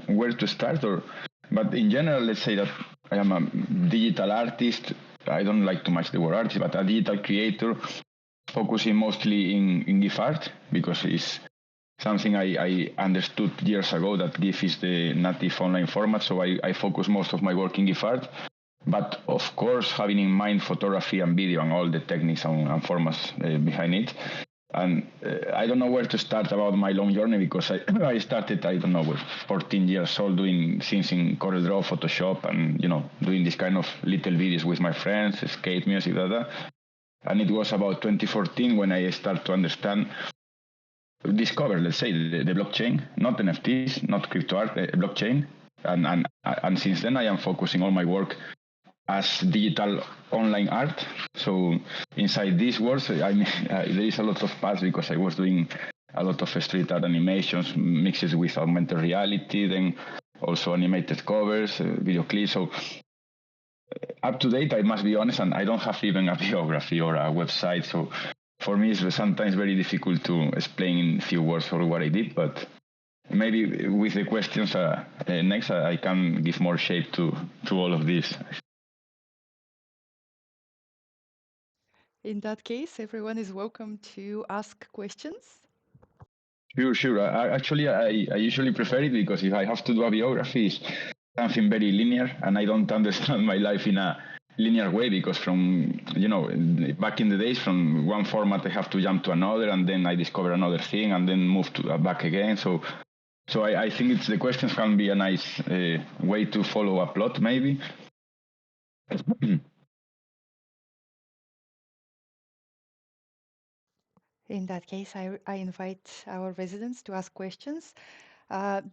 where to start, but in general, let's say that I am a digital artist. I don't like too much the word artist, but a digital creator, focusing mostly in GIF art, because it's something I understood years ago, that GIF is the native online format. So I focus most of my work in GIF art. But of course, having in mind photography and video and all the techniques and formats behind it. And I don't know where to start about my long journey, because I started, I don't know, with 14 years old doing things in CorelDRAW, Photoshop, and, doing this kind of little videos with my friends, skate music, And it was about 2014 when I started to discover, let's say, the blockchain, not NFTs, not crypto art, blockchain. And since then, I am focusing all my work as digital online art. So inside these words, there is a lot of paths, because I was doing a lot of street art animations mixed with augmented reality, then also animated covers, video clips. So up to date, I must be honest, and I don't have even a biography or a website. So for me, it's sometimes very difficult to explain in few words for what I did, but maybe with the questions next, I can give more shape to all of this. In that case, everyone is welcome to ask questions. Sure. I usually prefer it, because if I have to do a biography, it's something very linear, and I don't understand my life in a linear way, because from, back in the days, from one format I have to jump to another, and then I discover another thing, and then move to back again. So I think the questions can be a nice way to follow a plot, maybe. In that case, I invite our residents to ask questions.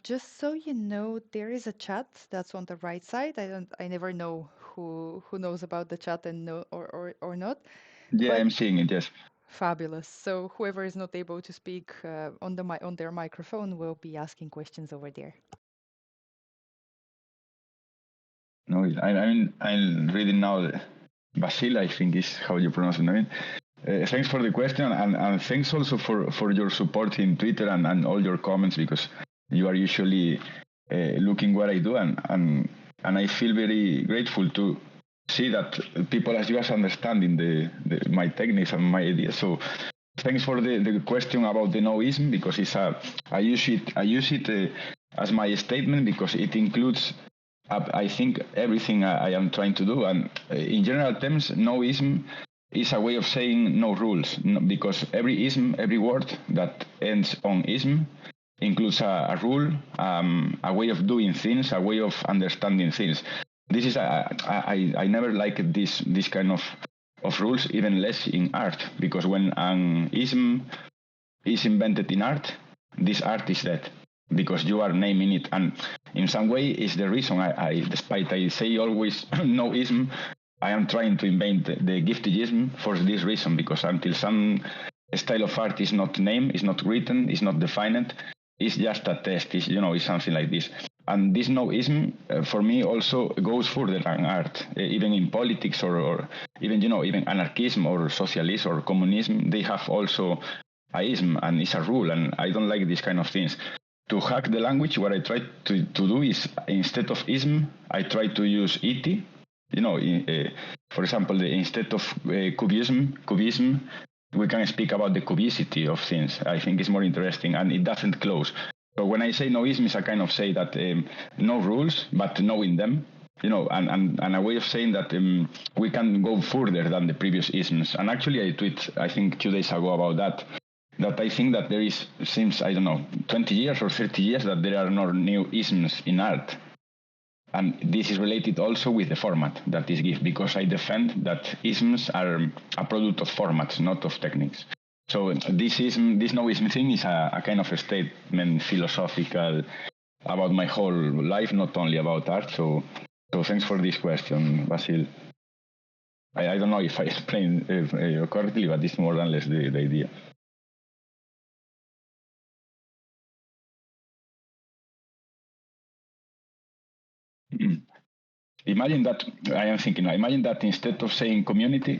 Just so you know, there is a chat that's on the right side. I never know who knows about the chat and know or not. Yeah, But I'm seeing it. Yes. fabulous. So whoever is not able to speak on their microphone will be asking questions over there. No, I'm reading now. Basil, I think is how you pronounce the name. Thanks for the question, and thanks also for your support in Twitter and all your comments, because you are usually looking what I do, and I feel very grateful to see that people as you are understanding my techniques and my ideas. So thanks for the question about the noism, because I use it as my statement, because it includes I think everything I am trying to do. And in general terms, noism is a way of saying no rules, because every ism, every word that ends on ism includes a rule, a way of doing things, a way of understanding things. This is I never liked this kind of rules, even less in art, because when an ism is invented in art, this art is dead, because you are naming it. And in some way is the reason despite I say always no ism, I am trying to invent the giftigism for this reason, because until some style of art is not named, is not written, is not defined, it's just a test, it's something like this. And this noism, for me, also goes further than art. Even in politics, or even even anarchism or socialism or communism, they have also a ism, and it's a rule, and I don't like these kind of things. To hack the language, what I try to do is, instead of ism, I try to use ity. For example, instead of cubism, we can speak about the cubicity of things. I think it's more interesting, and it doesn't close. So when I say noism, it's a kind of say that no rules, but knowing them, and a way of saying that we can go further than the previous isms. And actually, I tweet, I think 2 days ago about that I think that there is, since, I don't know, 20 years or 30 years, that there are no new isms in art. And this is related also with the format that is GIF, because I defend that isms are a product of formats, not of techniques. So this no-ism thing is a kind of a statement, philosophical, about my whole life, not only about art. So thanks for this question, Basil. I don't know if I explained correctly, but it's more or less the idea. Imagine that instead of saying community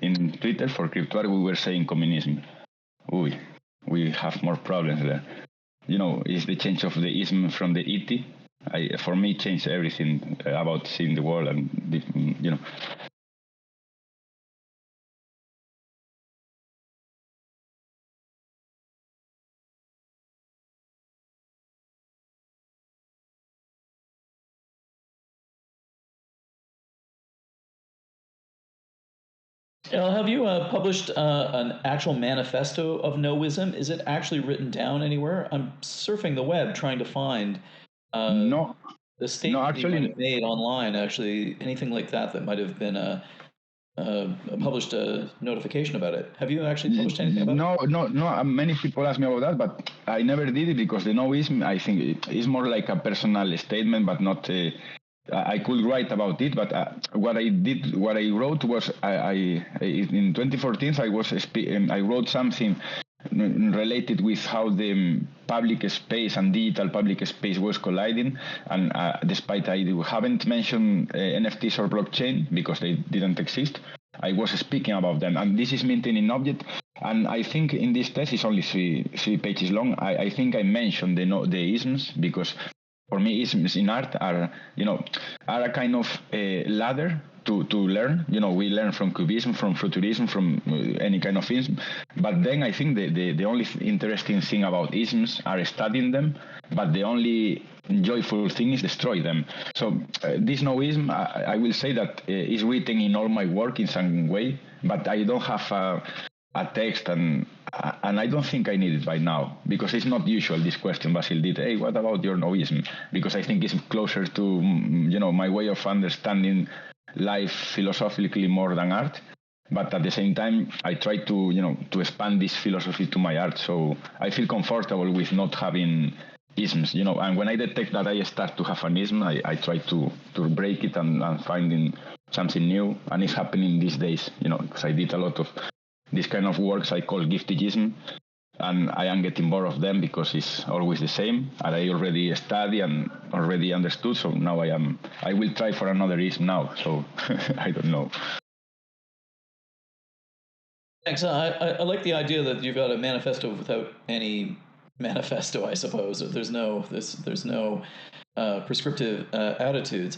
in Twitter for crypto art, we were saying communism. We have more problems there. is the change of the ism from the it. For me, it changed everything about seeing the world and Have you published an actual manifesto of Noism? Is it actually written down anywhere? I'm surfing the web trying to find no, the statement that you might actually, have made online. Actually, anything like that might have been published a notification about it. Have you actually published anything about it? No. Many people ask me about that, but I never did it because the noism, I think, is more like a personal statement, but not. I could write about it, but what I wrote was I in 2014 I wrote something related with how the public space and digital public space was colliding, and despite I haven't mentioned NFTs or blockchain because they didn't exist, I was speaking about them, and this is minting in object. And I think in this test is only three pages long. I think I mentioned the isms because for me isms in art are a kind of ladder to learn. We learn from cubism, from futurism, from any kind of ism. But then I think the only interesting thing about isms are studying them, but the only joyful thing is destroy them. So this noism, I will say that is written in all my work in some way, but I don't have a text, and I don't think I need it right now because it's not usual. This question Basil did, hey, what about your noism? Because I think it's closer to my way of understanding life philosophically more than art. But at the same time, I try to expand this philosophy to my art. So I feel comfortable with not having isms, and when I detect that I start to have an ism, I try to break it and finding something new. And it's happening these days, because I did a lot of this kind of works I call giftigism, and I am getting bored of them because it's always the same, and I already study and already understood. So now I will try for another ism now. So I don't know. Thanks. I like the idea that you've got a manifesto without any manifesto. I suppose there's no prescriptive attitudes.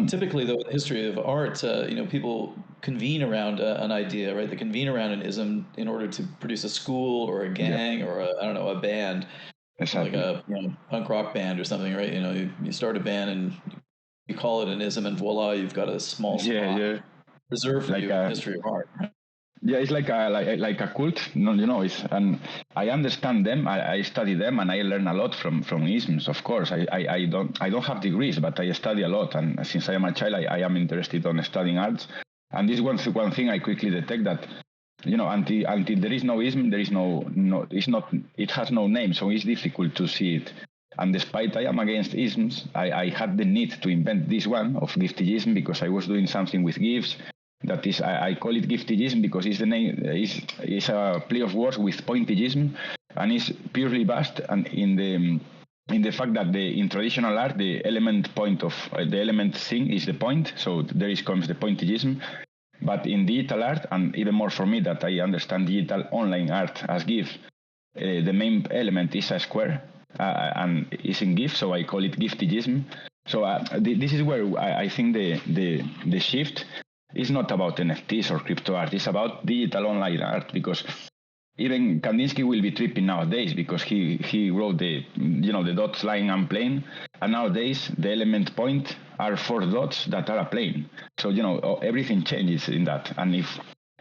Typically, though, in the history of art, people convene around an idea, right? They convene around an ism in order to produce a school or a gang or a band, Exactly. like a punk rock band or something, right? You start a band and you call it an ism, and voila, you've got a small spot reserved for you in the history of art. Yeah, it's like a cult. And I understand them. I study them, and I learn a lot from isms. Of course, I don't have degrees, but I study a lot. And since I am a child, I am interested on studying arts. And this one thing I quickly detect that until there is no ism, there is no it's not, it has no name, so it's difficult to see it. And despite I am against isms, I had the need to invent this one of giftigism because I was doing something with gifts. That is, I call it giftigism because it's the name is a play of words with pointigism, and it's purely based and in the fact that in traditional art the element point of the element thing is the point, so there comes the pointigism. But in digital art, and even more for me that I understand digital online art as GIF, the main element is a square and is in GIF, so I call it giftigism. So this is where I think the shift is not about NFTs or crypto art. It's about digital online art, because even Kandinsky will be tripping nowadays because he wrote the dots line and plane, and nowadays the element point are 4 dots that are a plane. So everything changes in that, and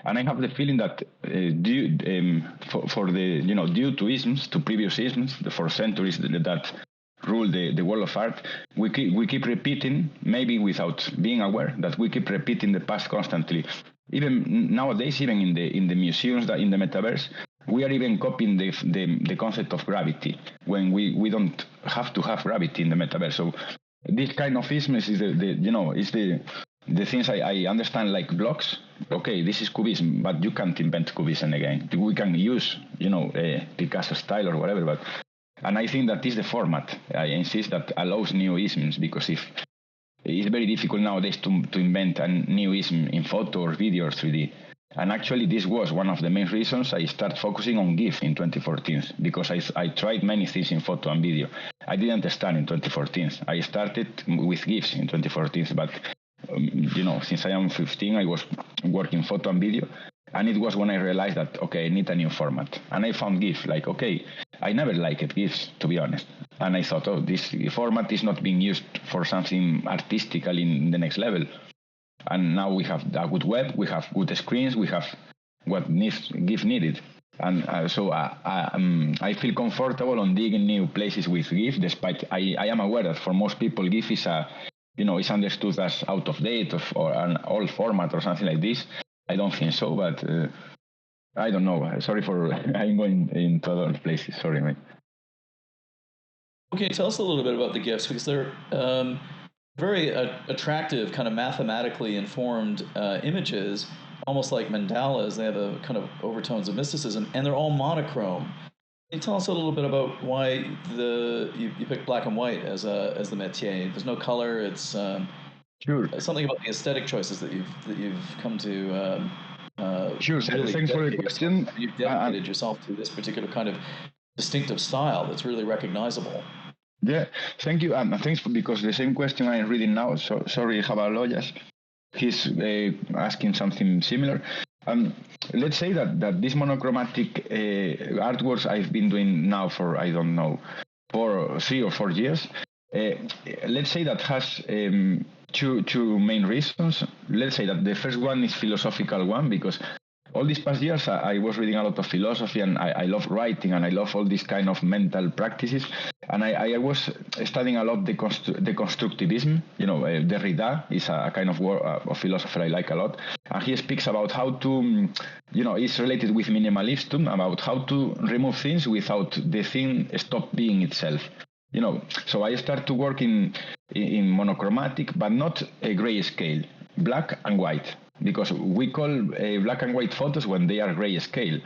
I have the feeling that due to isms, to previous isms, for centuries that rule the world of art, we keep repeating, maybe without being aware, that we keep repeating the past constantly. Even nowadays, even in the museums, that in the metaverse, we are even copying the concept of gravity when we don't have to have gravity in the metaverse. So this kind of isms is the things I understand, like blocks. Okay, this is cubism, but you can't invent cubism again. We can use Picasso style or whatever, but. And I think that is the format, I insist, that allows new isms, because if it's very difficult nowadays to invent a new ism in photo or video or 3D. And actually, this was one of the main reasons I started focusing on GIF in 2014, because I tried many things in photo and video. I didn't start in 2014. I started with GIFs in 2014, but since I am 15, I was working photo and video. And it was when I realized that, okay, I need a new format. And I found GIF, like, okay, I never liked GIFs, to be honest. And I thought, oh, this format is not being used for something artistical in the next level. And now we have a good web, we have good screens, we have what GIF needed. And so I feel comfortable on digging new places with GIF, despite I am aware that for most people GIF is is understood as out of date or an old format or something like this. I don't think so, but I don't know. Sorry for I'm going into other places. Sorry, mate. Okay, tell us a little bit about the GIFs, because they're very attractive, kind of mathematically informed images, almost like mandalas. They have a kind of overtones of mysticism, and they're all monochrome. Can you tell us a little bit about why you picked black and white as the métier? There's no color. It's sure. Something about the aesthetic choices that you've come to. Sure. Really thanks for the question. You've dedicated yourself to this particular kind of distinctive style that's really recognizable. Yeah, thank you, and thanks because the same question I'm reading now. So sorry, Javaloyas, he's asking something similar. Let's say that these monochromatic artworks I've been doing now for, I don't know, 3 or 4 years. Let's say that has two main reasons. Let's say that the first one is philosophical one, because all these past years I was reading a lot of philosophy, and I love writing, and I love all these kind of mental practices. And I was studying a lot the constructivism. Derrida is a kind of philosopher I like a lot, and he speaks about how to, it's related with minimalism, about how to remove things without the thing stop being itself. So I start to work in monochromatic, but not a grayscale, black and white, because we call black and white photos when they are grayscale.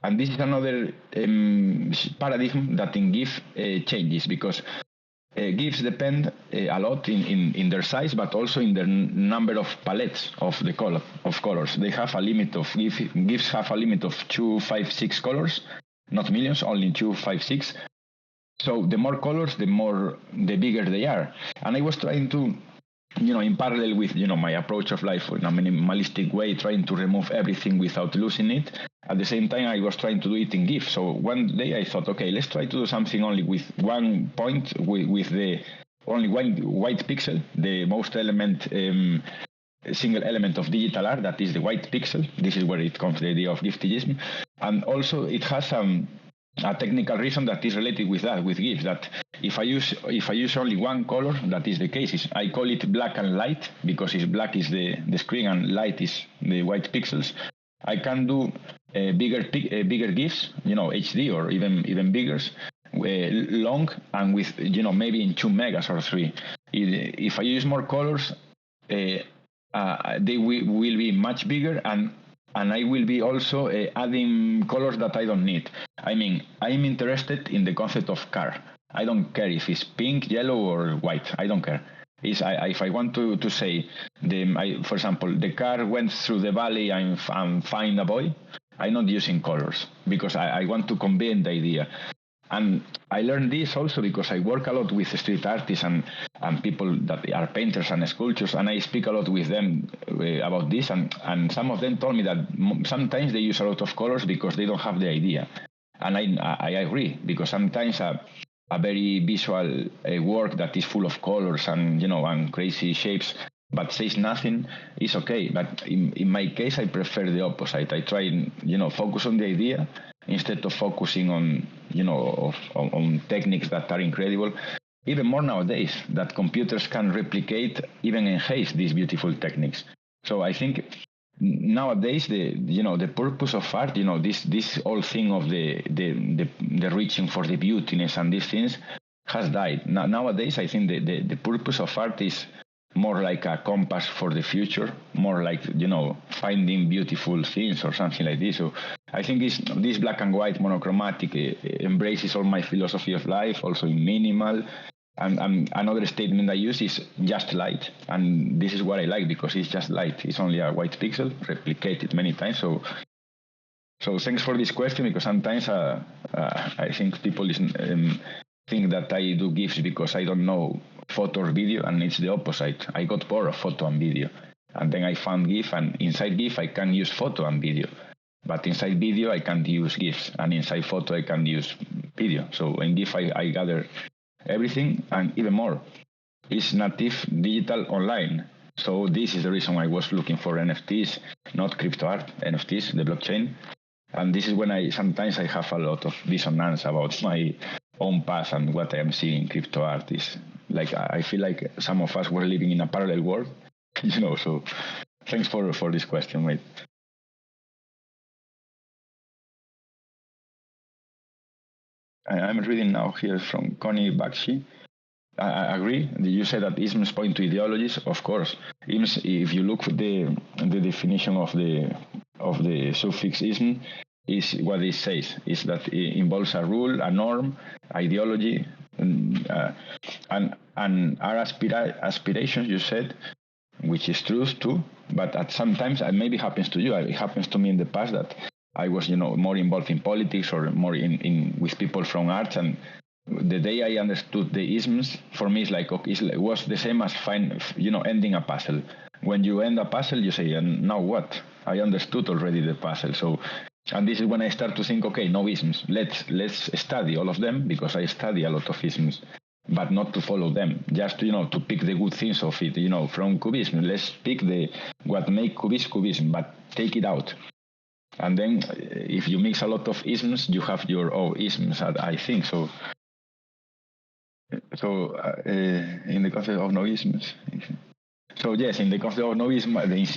And this is another paradigm that in GIF changes, because GIFs depend a lot in their size, but also in their number of palettes of the colors. They have a limit of GIFs have a limit of 256 colors, not millions, only 256. So the more colors, the bigger they are. And I was trying to, in parallel with, my approach of life in a minimalistic way, trying to remove everything without losing it. At the same time, I was trying to do it in GIF. So one day I thought, okay, let's try to do something only with one point, with the only one white pixel, the most single element of digital art, that is the white pixel. This is where it comes, the idea of giftigism. And also it has a technical reason that is related with that, with GIFs, that if I use only one color, that is the case. I call it black and light, because black is the screen and light is the white pixels. I can do bigger GIFs, HD or even bigger, long, and with maybe in 2 megas or 3. If I use more colors, they will be much bigger, and I will be also adding colors that I don't need. I mean, I'm interested in the concept of car. I don't care if it's pink, yellow, or white. I don't care. If I want to say, for example, the car went through the valley and find a boy, I'm not using colors, because I want to convey the idea. And I learned this also because I work a lot with street artists and people that are painters and sculptors, and I speak a lot with them about this. And some of them told me that sometimes they use a lot of colors because they don't have the idea. And I agree, because sometimes a very visual work that is full of colors and and crazy shapes but says nothing is okay. But in my case, I prefer the opposite. I try focus on the idea instead of focusing on on techniques that are incredible. Even more nowadays, that computers can replicate, even enhance these beautiful techniques. So I think nowadays the purpose of art, this whole thing of the reaching for the beautiness and these things has died. Nowadays, I think the purpose of art is more like a compass for the future, more like finding beautiful things or something like this. So I think this black and white monochromatic embraces all my philosophy of life, also in minimal. And another statement I use is just light, and this is what I like because it's just light. It's only a white pixel replicated many times. So thanks for this question, because sometimes I think people think that I do GIFs because I don't know photo or video, and it's the opposite. I got bored of photo and video, and then I found GIF, and inside GIF I can use photo and video. But inside video I can't use GIFs, and inside photo I can use video. So in GIF I gather everything and even more. It's native digital online. So this is the reason I was looking for NFTs, not crypto art, NFTs, the blockchain. And this is when sometimes I have a lot of dissonance about my own path and what I am seeing in crypto art. Is like I feel like some of us were living in a parallel world, So thanks for this question, mate. I'm reading now here from Connie Bakshi. I agree. You said that isms point to ideologies. Of course, isms. If you look at the definition of the suffix ism, is what it says. Is that it involves a rule, a norm, ideology, and our aspirations. You said, which is true too. But at sometimes, it maybe happens to you. It happens to me in the past that I was, more involved in politics or more in with people from arts, and the day I understood the isms, for me, it was the same as ending a puzzle. When you end a puzzle, you say, and now what? I understood already the puzzle. So, and this is when I start to think, okay, no isms. Let's study all of them, because I study a lot of isms, but not to follow them. Just to pick the good things of it. From cubism, let's pick what make cubism, but take it out. And then, if you mix a lot of isms, you have your own isms. I think so. So, in the concept of noisms. So yes, in the concept of noism,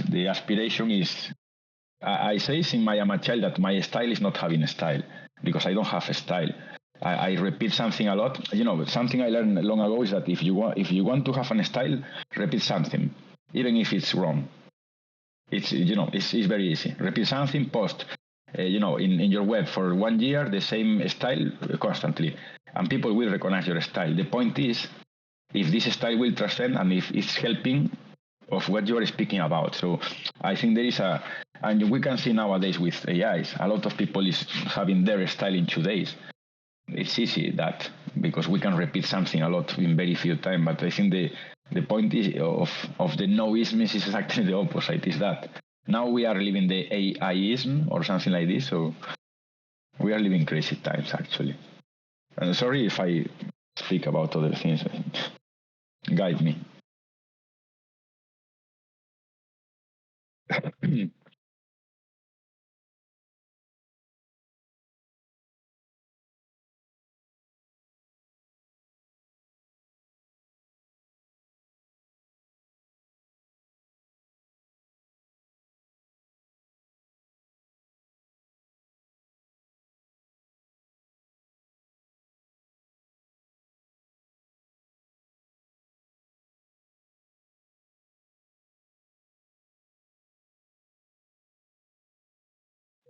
the aspiration is. I say in I Am a Child that my style is not having a style, because I don't have a style. I repeat something a lot. Something I learned long ago is that if you want to have a style, repeat something, even if it's wrong. It's very easy. Repeat something, post, in your web for 1 year the same style constantly, and people will recognize your style. The point is, if this style will transcend and if it's helping of what you are speaking about. So I think there is and we can see nowadays with AIs, a lot of people is having their style in 2 days. It's easy that, because we can repeat something a lot in very few time. But I think the point is of the noism is exactly the opposite. Is that now we are living the AIism or something like this. So we are living crazy times, actually. And sorry if I speak about other things. Guide me.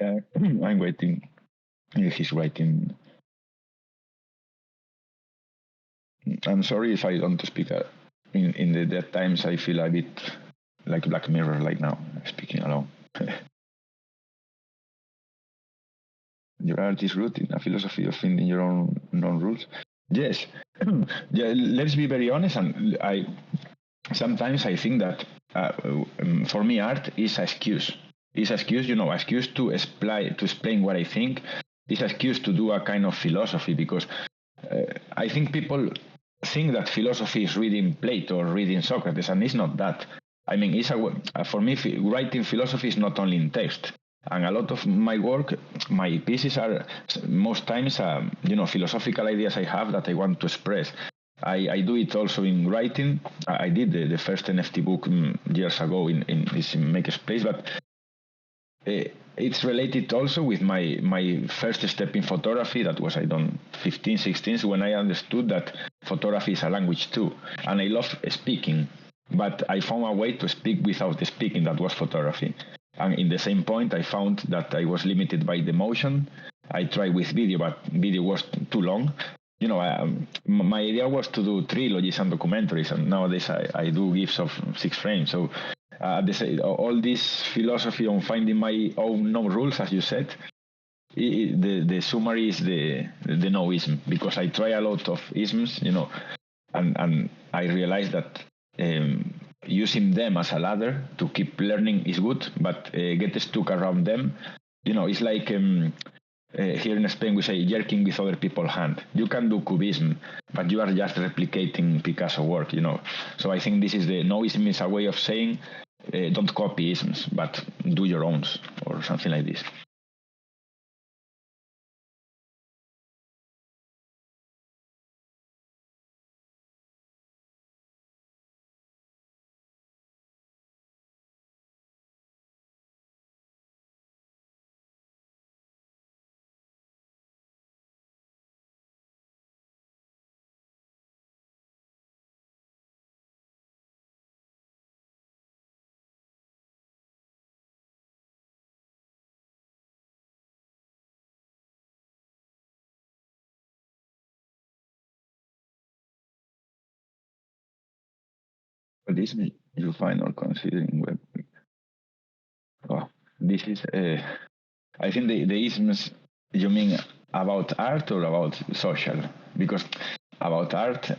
I'm waiting. He's writing. I'm sorry if I don't speak. In the dead times, I feel a bit like Black Mirror, like now, speaking alone. Your art is rooted in a philosophy of finding your own rules. Yes. Yeah, let's be very honest. And sometimes I think that for me, art is an excuse. It's an excuse, excuse to explain what I think. It's an excuse to do a kind of philosophy, because I think people think that philosophy is reading Plato or reading Socrates, and it's not that. I mean, for me, writing philosophy is not only in text. And a lot of my work, my pieces are most times, philosophical ideas I have that I want to express. I do it also in writing. I did the first NFT book years ago in MakersPlace, but it's related also with my first step in photography. That was, 15, 16, when I understood that photography is a language too. And I love speaking, but I found a way to speak without the speaking. That was photography. And in the same point, I found that I was limited by the motion. I tried with video, but video was too long. my idea was to do trilogies and documentaries, and nowadays I do GIFs of 6 frames. So all this philosophy on finding my own no rules, as you said, the summary is the no-ism, because I try a lot of isms, and I realized that using them as a ladder to keep learning is good, but get stuck around them, it's like here in Spain we say jerking with other people's hand. You can do cubism, but you are just replicating Picasso work, So I think this is the no-ism is a way of saying don't copy isms, but do your own, or something like this. But this you find or considering web. Oh, this is, I think the isms, you mean about art or about social? Because about art,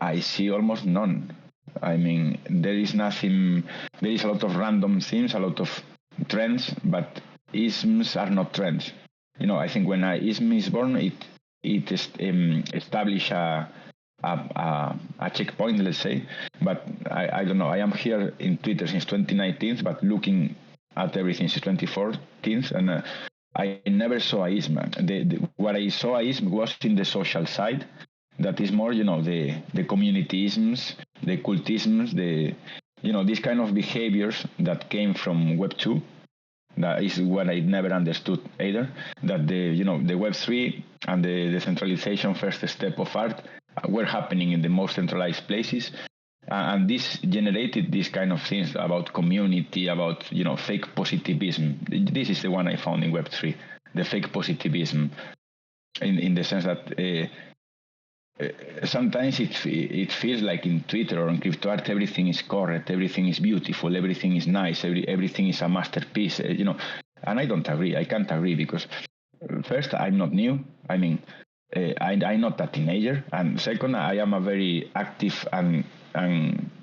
I see almost none. I mean, there is nothing, there is a lot of random themes, a lot of trends, but isms are not trends. I think when an ism is born, it establish a checkpoint, let's say. But I don't know. I am here in Twitter since 2019, but looking at everything since 2014, and I never saw a ism. What I saw a ism was in the social side. That is more, the communityisms, the cultisms, these kind of behaviors that came from Web 2. That is what I never understood either. That the Web 3 and the decentralization first step of art were happening in the most centralized places. And this generated these kind of things about community, about, fake positivism. This is the one I found in Web 3, the fake positivism, in the sense that sometimes it feels like in Twitter or in crypto art everything is correct, everything is beautiful, everything is nice, everything is a masterpiece, And I don't agree. I can't agree because first, I'm not new. I mean, I'm not a teenager, and second, I am a very active and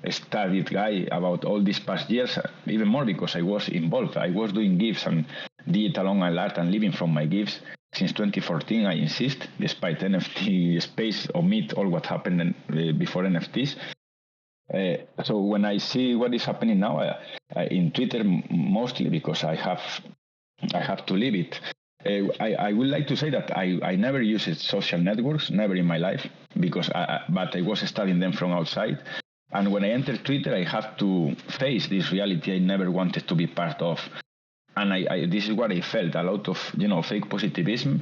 studied guy about all these past years. Even more because I was involved. I was doing GIFs and digital online art and living from my GIFs. Since 2014, I insist, despite NFT space omit all what happened before NFTs. So when I see what is happening now in Twitter, mostly because I have to live it. I would like to say that I never used social networks, never in my life, but I was studying them from outside. And when I entered Twitter, I have to face this reality I never wanted to be part of. And this is what I felt, a lot of fake positivism,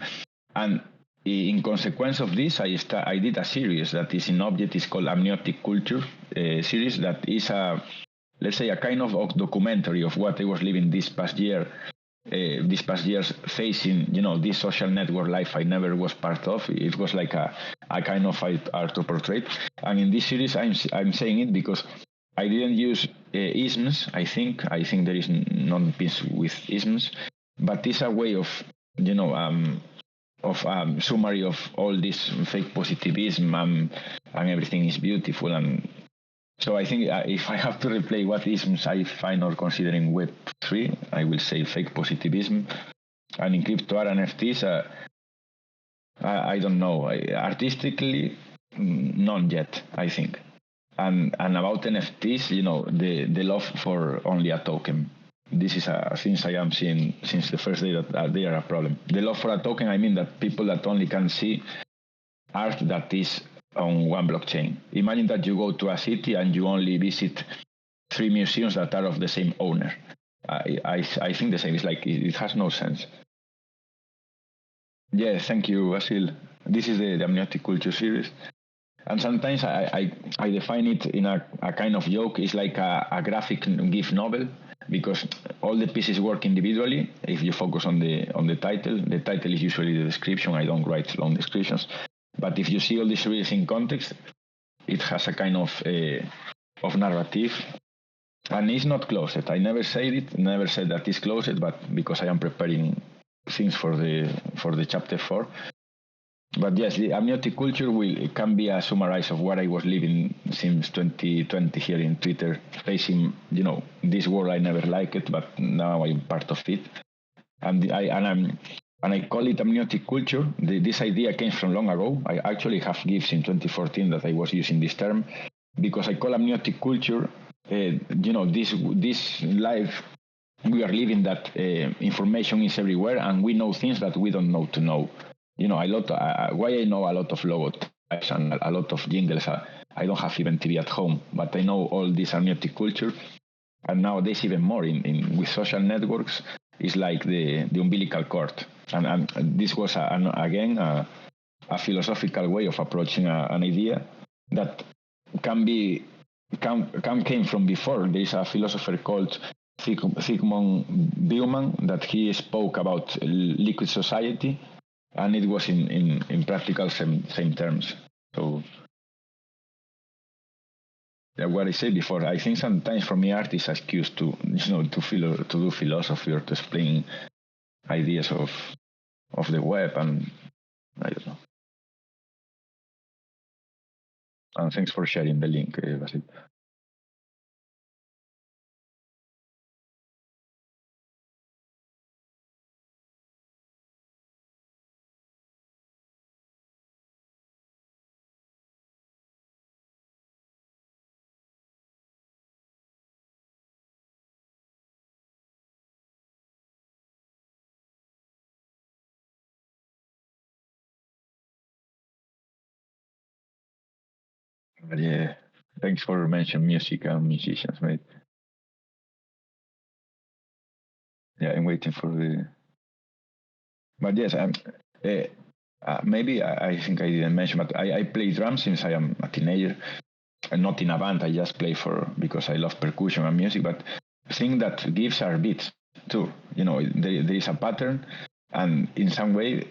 and in consequence of this, I did a series that is in Object. It's called Amniotic Culture series. That is let's say a kind of documentary of what I was living this past years facing this social network life I never was part of. It was like a kind of art to portrait. And in this series, I'm saying it because I didn't use isms. I think there is no peace with isms, but it's a way of summary of all this fake positivism and everything is beautiful. And so I think if I have to replay what isms I find or considering Web 3, I will say fake positivism. And in crypto art and NFTs, I don't know. Artistically, none yet, I think. And about NFTs, the love for only a token. This is a thing I am seeing since the first day that they are a problem. The love for a token, I mean that people that only can see art that is on one blockchain. Imagine that you go to a city and you only visit 3 museums that are of the same owner. I think the same. It's like it has no sense. Yeah, thank you, Vasil. This is the Amniotic Culture series. And sometimes I define it in a kind of joke. It's like a graphic GIF novel because all the pieces work individually. If you focus on the title is usually the description. I don't write long descriptions. But if you see all these reels in context, it has a kind of narrative, and it's not closed. I never said that it's closed, but because I am preparing things for the chapter 4. But yes, the amniotic culture can be a summarize of what I was living since 2020 here in Twitter, facing this world I never liked it, but now I'm part of it, and I call it amniotic culture. This idea came from long ago. I actually have GIFs in 2014 that I was using this term because I call amniotic culture. This life we are living that information is everywhere, and we know things that we don't know to know. Why I know a lot of logotypes and a lot of jingles. I don't have even TV at home, but I know all this amniotic culture, and nowadays even more with social networks. It's like the umbilical cord, and this was again a philosophical way of approaching an idea that came from before. There is a philosopher called Zygmunt Bauman that he spoke about liquid society, and it was in practical same terms. So what I said before, I think sometimes for me art is an excuse to to do philosophy or to explain ideas of the web, and I don't know. And thanks for sharing the link, Basil. But yeah, thanks for mentioning music and musicians, mate. Yeah, I'm waiting for the. But yes, maybe I think I didn't mention, but I play drums since I am a teenager. And not in a band, I just play because I love percussion and music. But I think that gives are beats too. There is a pattern, and in some way,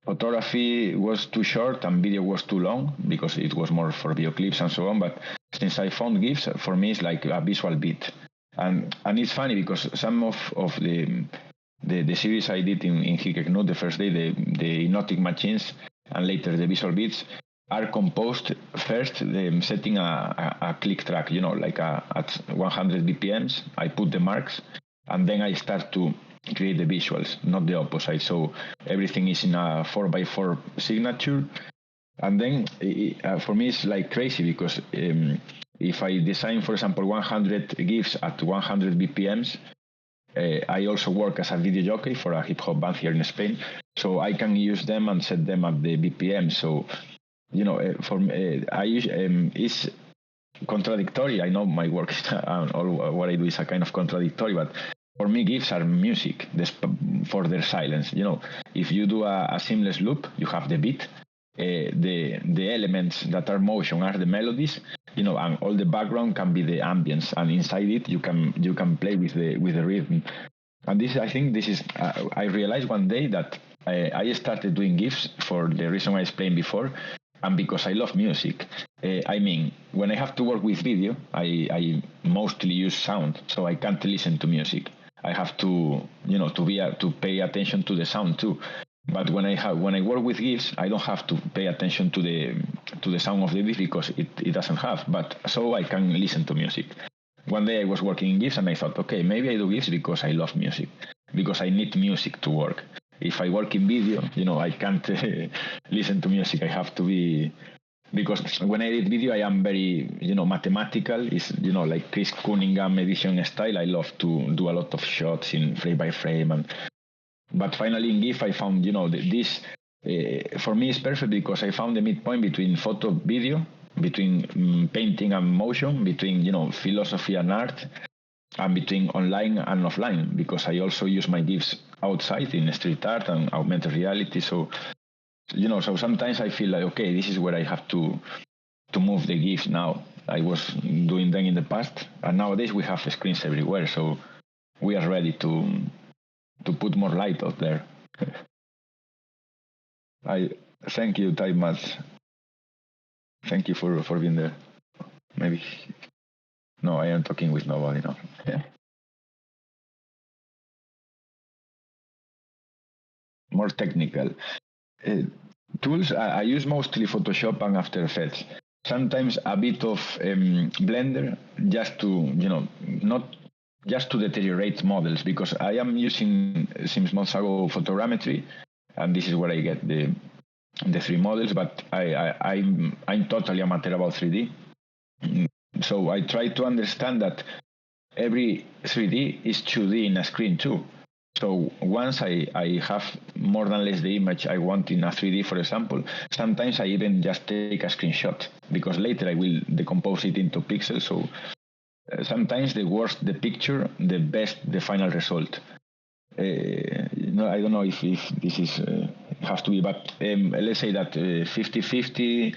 photography was too short and video was too long because it was more for video clips and so on. But since I found GIFs, for me it's like a visual beat, and it's funny because some of the series I did in Hikeknut, the first day, the hypnotic machines, and later the visual beats are composed first, setting a click track, like at 100 BPMs. I put the marks, and then I start to create the visuals, not the opposite. So everything is in a 4x4 signature. And then for me, it's like crazy because if I design, for example, 100 GIFs at 100 BPMs, I also work as a video jockey for a hip hop band here in Spain. So I can use them and set them at the BPM. So, for me, it's contradictory. I know my work and all what I do is a kind of contradictory, but for me, GIFs are music for their silence. If you do a seamless loop, you have the beat. The elements that are motion are the melodies, and all the background can be the ambience, and inside it you can play with the rhythm. And I think this is. I realized one day that I started doing GIFs for the reason I explained before, and because I love music. I mean, when I have to work with video, I mostly use sound, so I can't listen to music. I have to, to pay attention to the sound too. But when I work with GIFs, I don't have to pay attention to the sound of the GIF because it doesn't have. But so I can listen to music. One day I was working in GIFs and I thought, okay, maybe I do GIFs because I love music, because I need music to work. If I work in video, I can't listen to music. I have to be, because when I edit video, I am very, mathematical. It's, like Chris Cunningham edition style. I love to do a lot of shots in frame by frame. But finally in GIF, I found, this, for me is perfect because I found the midpoint between photo, video, between painting and motion, between, philosophy and art, and between online and offline, because I also use my GIFs outside in street art and augmented reality. So, so sometimes I feel like, okay, this is where I have to move the GIFs now. I was doing them in the past, and nowadays we have screens everywhere, so we are ready to put more light out there. Thank you, Ty Matt. Thank you for being there. Maybe. No, I am talking with nobody now. Yeah. More technical. Tools, I use mostly Photoshop and After Effects. Sometimes a bit of Blender just to, not just to deteriorate models, because I am using, since months ago, photogrammetry, and this is where I get the 3 models, but I'm totally amateur about 3D. So I try to understand that every 3D is 2D in a screen too. So once I have more than less the image I want in a 3D, for example, sometimes I even just take a screenshot, because later I will decompose it into pixels. So sometimes the worse the picture, the best the final result. I don't know if this is have to be, but let's say that 50-50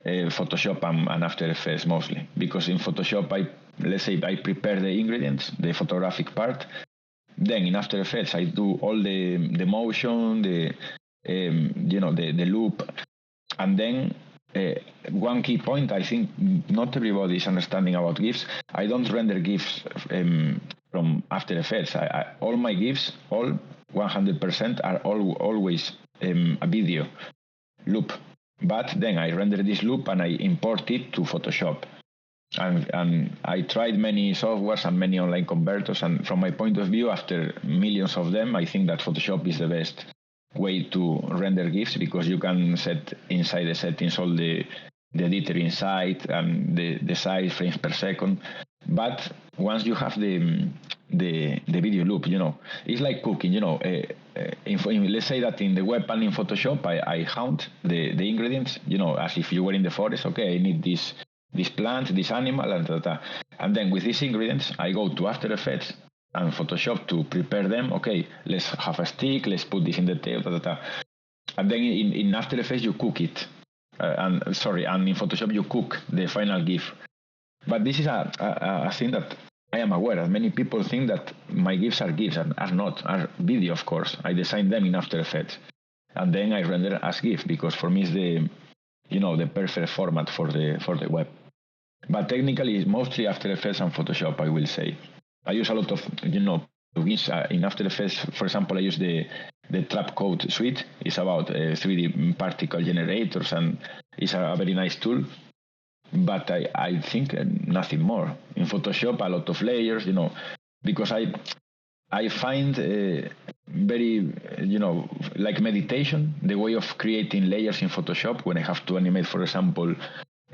Photoshop and After Effects mostly, because in Photoshop let's say I prepare the ingredients, the photographic part. Then in After Effects I do all the motion, the the loop, and then one key point, I think not everybody is understanding about GIFs. I don't render GIFs from After Effects. All my GIFs, all 100% are always a video loop. But then I render this loop and I import it to Photoshop. And I tried many softwares and many online converters, and from my point of view, after millions of them, I think that Photoshop is the best way to render GIFs, because you can set inside the settings all the editor inside and the size, frames per second. But once you have the video loop, it's like cooking. Let's say that in the web and in Photoshop, I hunt the ingredients, as if you were in the forest. Okay, I need this plant, this animal, and then with these ingredients, I go to After Effects and Photoshop to prepare them. Okay, let's have a stick, let's put this in the tail, and then in After Effects you cook it, and in Photoshop you cook the final GIF. But this is a thing that I am aware of. Many people think that my GIFs are GIFs, and are not, are video, of course. I design them in After Effects, and then I render as GIF, because for me it's the perfect format for the web. But technically, it's mostly After Effects and Photoshop, I will say. I use a lot of, plugins in After Effects. For example, I use the Trap Code suite. It's about 3D particle generators, and it's a very nice tool. But I think nothing more. In Photoshop, a lot of layers, because I find very, like meditation, the way of creating layers in Photoshop. When I have to animate, for example,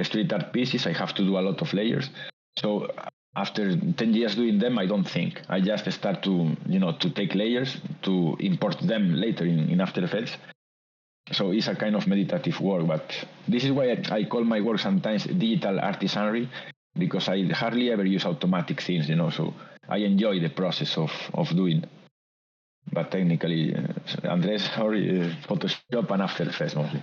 street art pieces, I have to do a lot of layers. So after 10 years doing them, I don't think. I just start to, to take layers, to import them later in After Effects. So it's a kind of meditative work, but this is why I call my work sometimes digital artisanry, because I hardly ever use automatic things, so I enjoy the process of doing. But technically, Andres, Photoshop and After Effects mostly.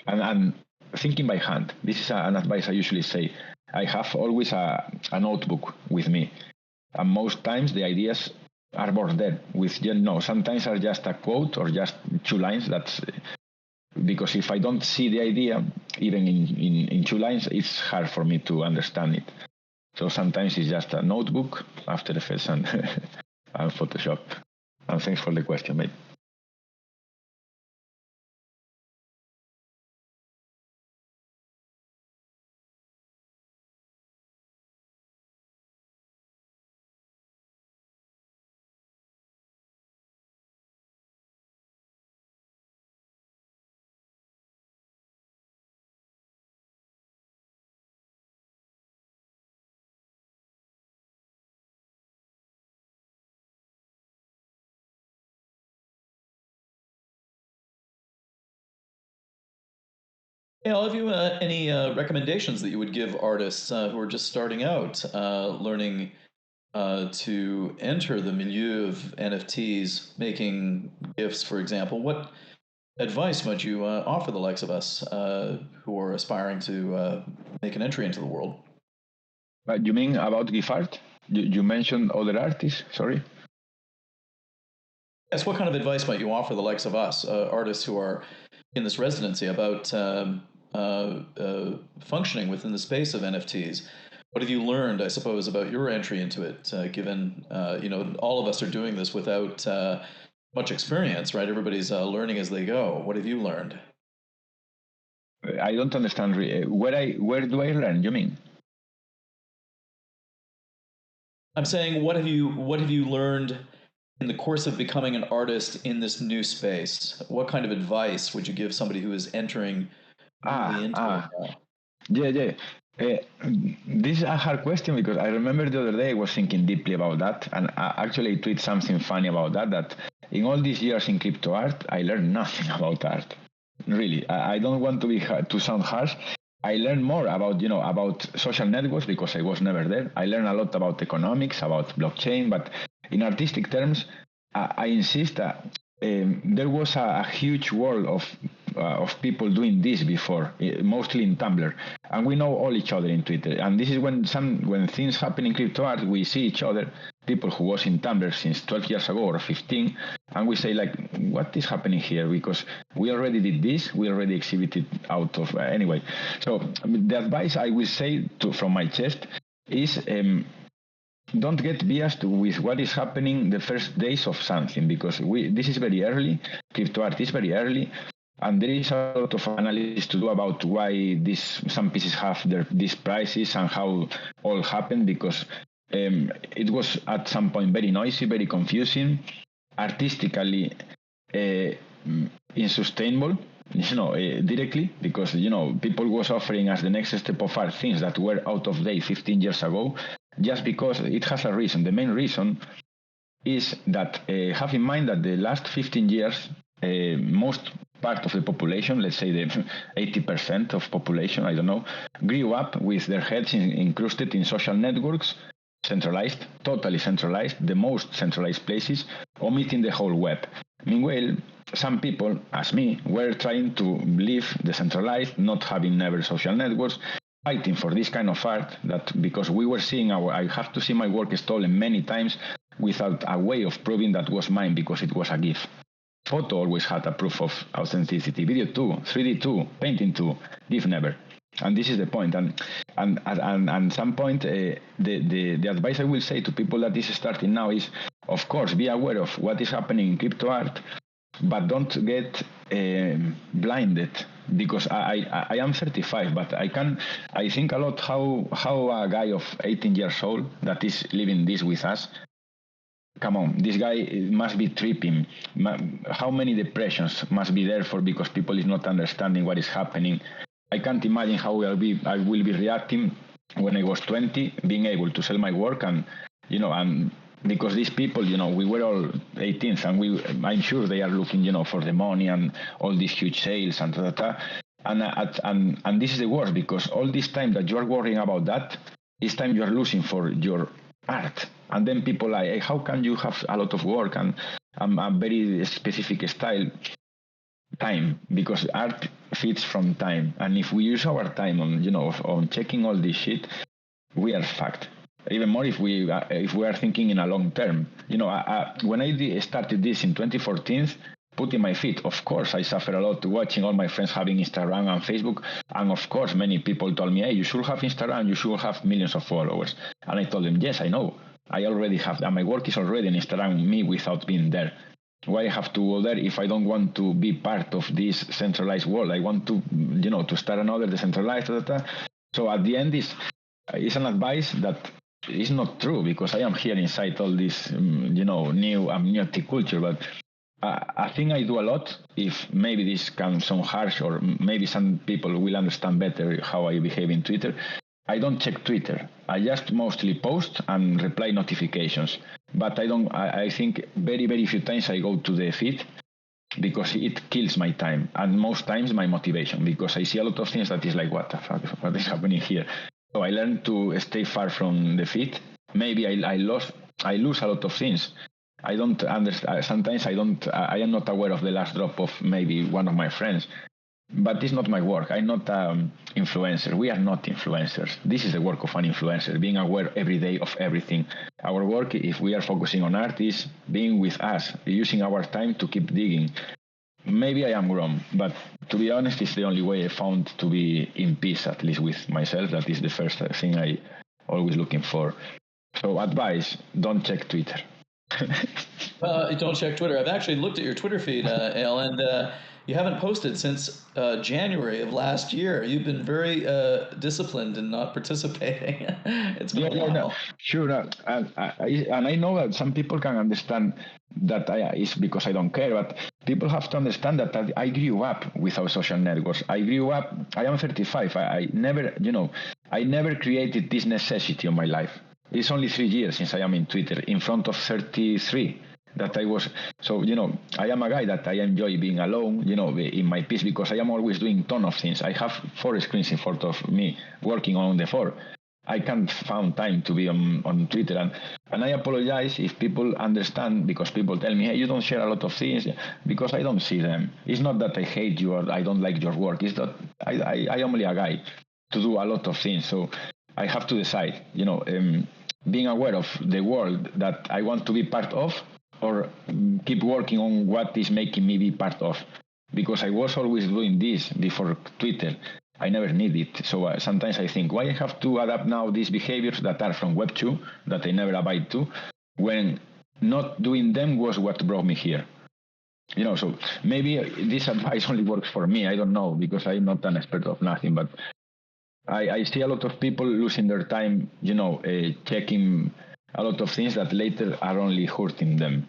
And thinking by hand. This is an advice I usually say. I have always a notebook with me, and most times the ideas are born there. Sometimes are just a quote or just 2 lines. That's because if I don't see the idea, even in 2 lines, it's hard for me to understand it. So sometimes it's just a notebook, After Effects, and and Photoshop. And thanks for the question, mate. Hey, all of you, any recommendations that you would give artists who are just starting out, learning to enter the milieu of NFTs, making GIFs, for example? What advice might you offer the likes of us who are aspiring to make an entry into the world? But you mean about GIF art? You mentioned other artists, sorry? Yes, what kind of advice might you offer the likes of us, artists who are in this residency about functioning within the space of NFTs. What have you learned, I suppose, about your entry into it? Given all of us are doing this without much experience, right? Everybody's learning as they go. What have you learned? I don't understand. Where do I learn? You mean? I'm saying, what have you learned in the course of becoming an artist in this new space? What kind of advice would you give somebody who is entering newly into it now? Yeah. This is a hard question because I remember the other day I was thinking deeply about that, and I actually tweeted something funny about that. That in all these years in crypto art, I learned nothing about art. Really, I don't want to sound harsh. I learned more about social networks because I was never there. I learned a lot about economics, about blockchain, but in artistic terms, I insist that there was a huge world of people doing this before, mostly in Tumblr, and we know all each other in Twitter. And this is when things happen in crypto art, we see each other, people who was in Tumblr since 12 years ago or 15, and we say like, what is happening here? Because we already did this, we already exhibited out of anyway. So the advice I will say from my chest is. Don't get biased with what is happening the first days of something, because this is very early. Crypto art is very early, and there is a lot of analysis to do about why some pieces have these prices and how all happened, because it was at some point very noisy, very confusing, artistically insustainable, directly, because people was offering as the next step of art things that were out of date 15 years ago, just because it has a reason. The main reason is that have in mind that the last 15 years, most part of the population, let's say the 80% of population, I don't know, grew up with their heads incrusted in social networks, centralized, totally centralized, the most centralized places, omitting the whole web. Meanwhile, some people, as me, were trying to live decentralized, not having never social networks, fighting for this kind of art, that because we were seeing I have to see my work stolen many times without a way of proving that was mine because it was a gift. Photo always had a proof of authenticity. Video too, 3D too, painting too, gift never. And this is the point. And at some point, the advice I will say to people that is starting now is, of course, be aware of what is happening in crypto art, but don't get blinded, because I am 35, but I think a lot how a guy of 18 years old that is living this with us, come on, this guy must be tripping. How many depressions must be there for because people is not understanding what is happening. I can't imagine how I will be reacting when I was 20, being able to sell my work and because these people, we were all 18s, and I'm sure they are looking, for the money and all these huge sales and and this is the worst, because all this time that you are worrying about that is time you are losing for your art. And then people like, hey, how can you have a lot of work and a very specific style? Time, because art fits from time, and if we use our time on checking all this shit, we are fucked. Even more if we are thinking in a long term. When I started this in 2014, putting my feet, of course, I suffer a lot watching all my friends having Instagram and Facebook, and of course, many people told me, hey, you should have Instagram, you should have millions of followers. And I told them, yes, I know, I already have, and my work is already on Instagram, me without being there. Why I have to go there if I don't want to be part of this centralized world? I want to, to start another decentralized. So at the end, it's an advice that is not true, because I am here inside all this, new amniotic culture. But I think I do a lot. If maybe this can sound harsh, or maybe some people will understand better how I behave in Twitter. I don't check Twitter. I just mostly post and reply notifications. But I think very, very few times I go to the feed, because it kills my time, and most times my motivation, because I see a lot of things that is like, what the fuck, what is happening here? So I learned to stay far from the feed. Maybe I lose a lot of things. I don't understand. Sometimes I am not aware of the last drop of maybe one of my friends. But it's not my work. I'm not influencer. We are not influencers. This is the work of an influencer, being aware every day of everything. Our work, if we are focusing on art, is being with us, using our time to keep digging. maybe I am wrong, but to be honest, it's the only way I found to be in peace, at least with myself. That is the first thing I always looking for. So advice, don't check Twitter. Don't check Twitter. I've actually looked at your Twitter feed, Ale, and you haven't posted since January of last year. You've been very disciplined in not participating. It's been a while. No, sure. And I know that some people can understand that it's because I don't care, but people have to understand that I grew up without social networks. I am 35. I never, I never created this necessity of my life. It's only 3 years since I am in Twitter, in front of 33. That I was, so, I am a guy that I enjoy being alone, in my peace, because I am always doing ton of things. I have 4 screens in front of me, working on the 4. I can't find time to be on Twitter, and I apologize if people understand, because people tell me, hey, you don't share a lot of things, because I don't see them. It's not that I hate you or I don't like your work. It's that I am only a guy to do a lot of things, so I have to decide, being aware of the world that I want to be part of, or keep working on what is making me be part of. Because I was always doing this before Twitter. I never need it. So sometimes I think, why I have to adapt now these behaviors that are from Web 2, that I never abide to, when not doing them was what brought me here. So maybe this advice only works for me. I don't know, because I'm not an expert of nothing, but I see a lot of people losing their time, checking a lot of things that later are only hurting them.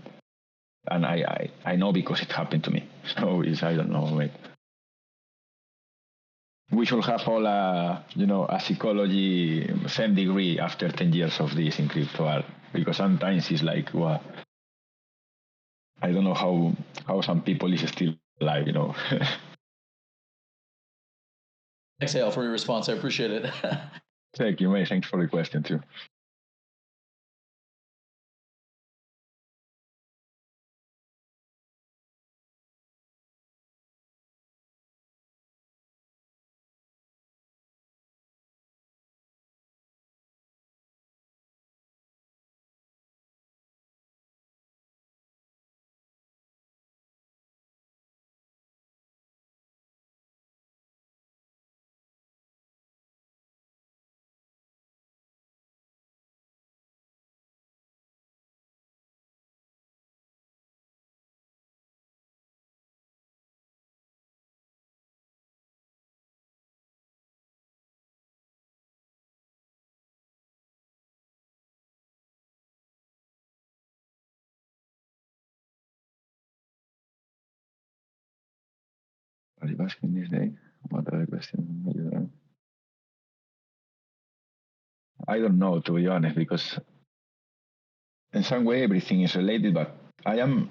And I know, because it happened to me. So I don't know, mate. We should have all a psychology same degree after 10 years of this in crypto art, because sometimes it's like, wow, I don't know how some people is still alive, Thanks, Ale, for your response. I appreciate it. Thank you, mate. Thanks for the question too. Are you asking this day? What other question? I don't know, to be honest, because in some way everything is related, but I am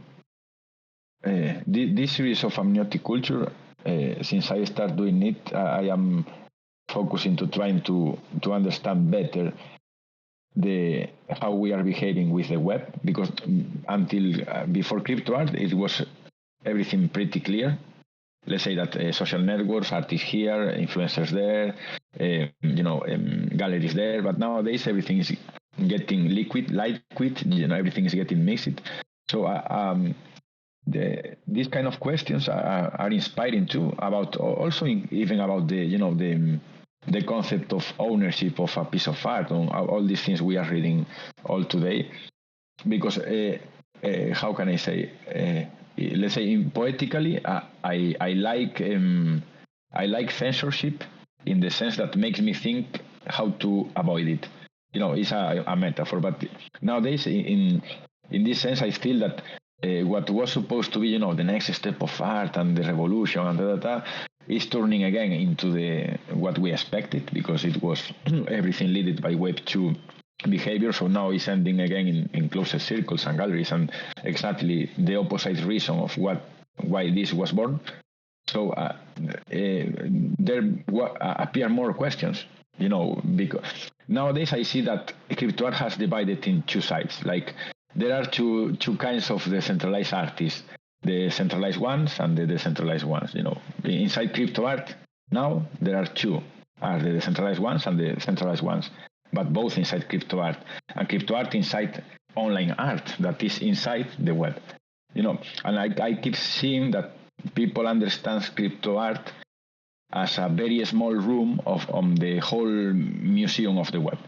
this series of amniotic culture, since I start doing it, I am focusing to trying to understand better how we are behaving with the web, because until before crypto art, it was everything pretty clear. Let's say that social networks, artists here, influencers there, galleries there, but nowadays everything is getting liquid, everything is getting mixed. So these kind of questions are inspiring too, about also even about the concept of ownership of a piece of art, on all these things we are reading all today. Because how can I say? Let's say poetically, I like censorship, in the sense that makes me think how to avoid it. It's a metaphor, but nowadays in this sense, I feel that what was supposed to be, the next step of art and the revolution and is turning again into what we expected, because it was everything led by Web 2 behavior. So now it's ending again in closed circles and galleries, and exactly the opposite reason of why this was born. So there appear more questions, because nowadays I see that crypto art has divided in 2 sides. Like, there are two kinds of decentralized artists, the centralized ones and the decentralized ones. Inside crypto art, now there are 2, are the decentralized ones and the centralized ones, but both inside crypto art, and crypto art inside online art that is inside the web. And I keep seeing that people understand crypto art as a very small room on the whole museum of the web.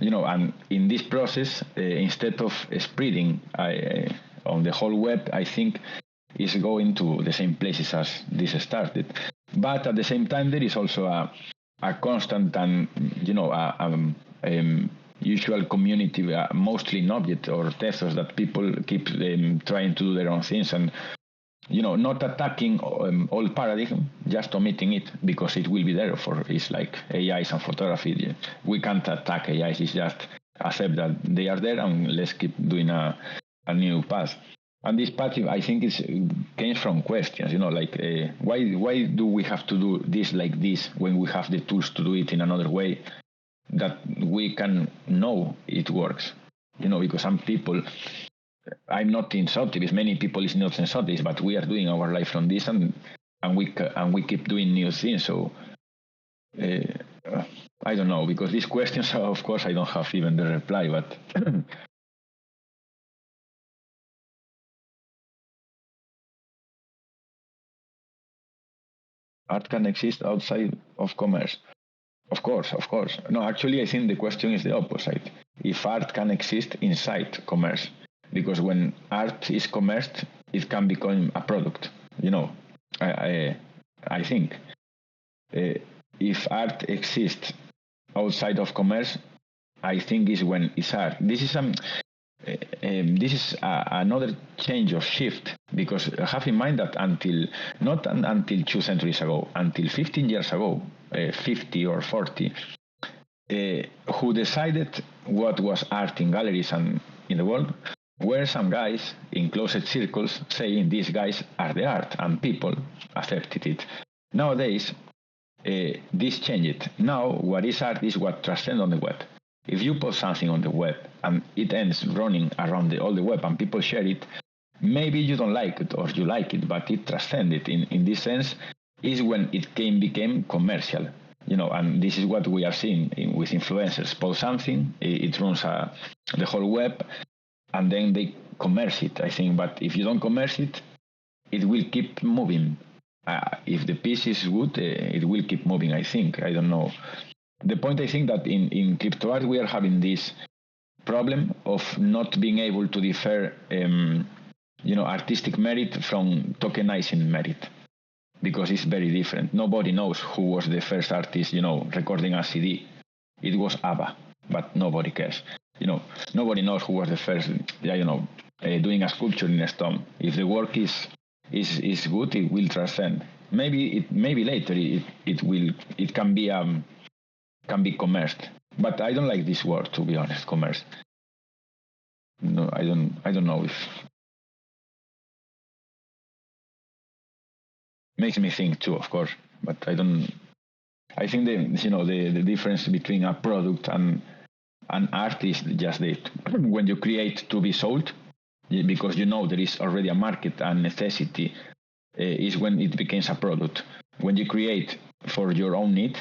And in this process, instead of spreading on the whole web, I think is going to the same places as this started. But at the same time, there is also a constant and, usual community, mostly in object or testers, that people keep trying to do their own things and, not attacking old paradigm, just omitting it because it will be there it's like AIs and photography. We can't attack AIs, it's just accept that they are there and let's keep doing a new path. And this path, I think, came from questions, why do we have to do this like this when we have the tools to do it in another way that we can know it works? Because some people, I'm not in Sotheby's, many people is not in Sotheby's, but we are doing our life from this and we keep doing new things. So I don't know, because these questions, of course, I don't have even the reply, but art can exist outside of commerce. Of course. No, actually, I think the question is the opposite. If art can exist inside commerce, because when art is commerced, it can become a product. I think if art exists outside of commerce, I think is when it's art. This is another change of shift, because have in mind that not until 2 centuries ago, until 15 years ago, 50 or 40, who decided what was art in galleries and in the world were some guys in closed circles saying these guys are the art, and people accepted it. Nowadays, this changed. Now, what is art is what transcends on the web. If you post something on the web and it ends running around all the web and people share it, maybe you don't like it or you like it, but it transcended. In this sense, is when it became commercial. And this is what we are seeing with influencers. Post something, it runs the whole web, and then they commerce it, I think. But if you don't commerce it, it will keep moving. If the piece is good, it will keep moving, I think. I don't know. The point, I think, that in crypto art, we are having this problem of not being able to differ, artistic merit from tokenizing merit, because it's very different. Nobody knows who was the first artist, recording a CD. It was ABBA, but nobody cares. Nobody knows who was the first, doing a sculpture in a stone. If the work is good, it will transcend. Maybe later it can be commerced, but I don't like this word, to be honest. Commerce. No, I don't know if makes me think too, of course, but I don't. I think the difference between a product and an art is just that when you create to be sold, because there is already a market and necessity, is when it becomes a product. When you create for your own need,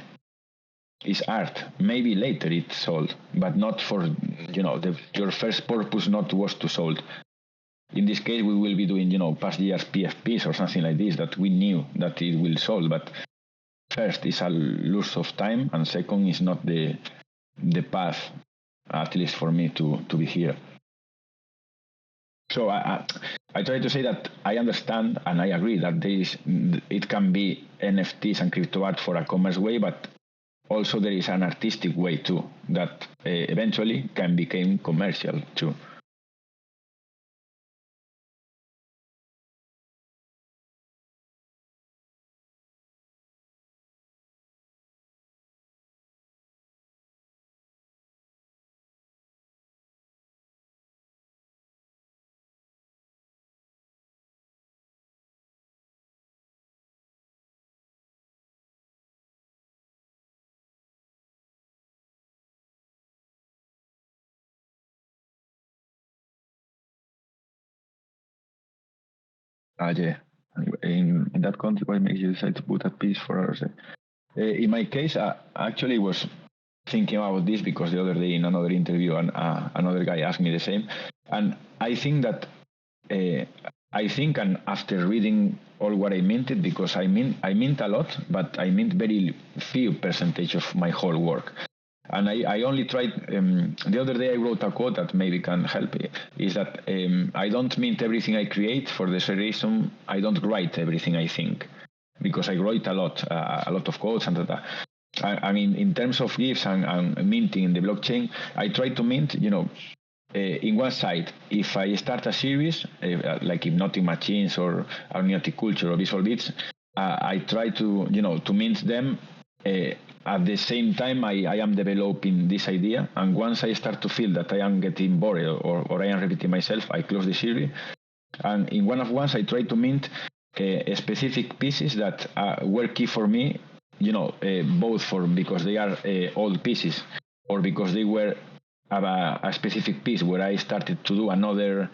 is art. Maybe later it's sold, but not for your first purpose not was to sold. In this case, we will be doing past years PFPs or something like this that we knew that it will sold, but first is a loss of time, and second is not the path, at least for me to be here. So I try to say that I understand and I agree that it can be NFTs and crypto art for a commerce way, but also there is an artistic way too that eventually can become commercial too. Yeah. In that context, what makes you decide to put a piece for others? In my case, I actually was thinking about this because the other day in another interview, and another guy asked me the same. And I think that I think, and after reading all what I minted, because I mint a lot, but I mint very few percentage of my whole work. And I only tried, the other day I wrote a quote that maybe can help, is that I don't mint everything I create for the reason I don't write everything I think, because I write a lot of quotes and that. I mean, in terms of gifts and minting in the blockchain, I try to mint, in one side, if I start a series, like Hypnotic Machines or Amniotic Culture or Visual Beats, I try to, to mint them at the same time I am developing this idea. And once I start to feel that I am getting bored or I am repeating myself, I close the series. And in one of ones, I try to mint specific pieces that were key for me, both for because they are old pieces or because they were a specific piece where I started to do another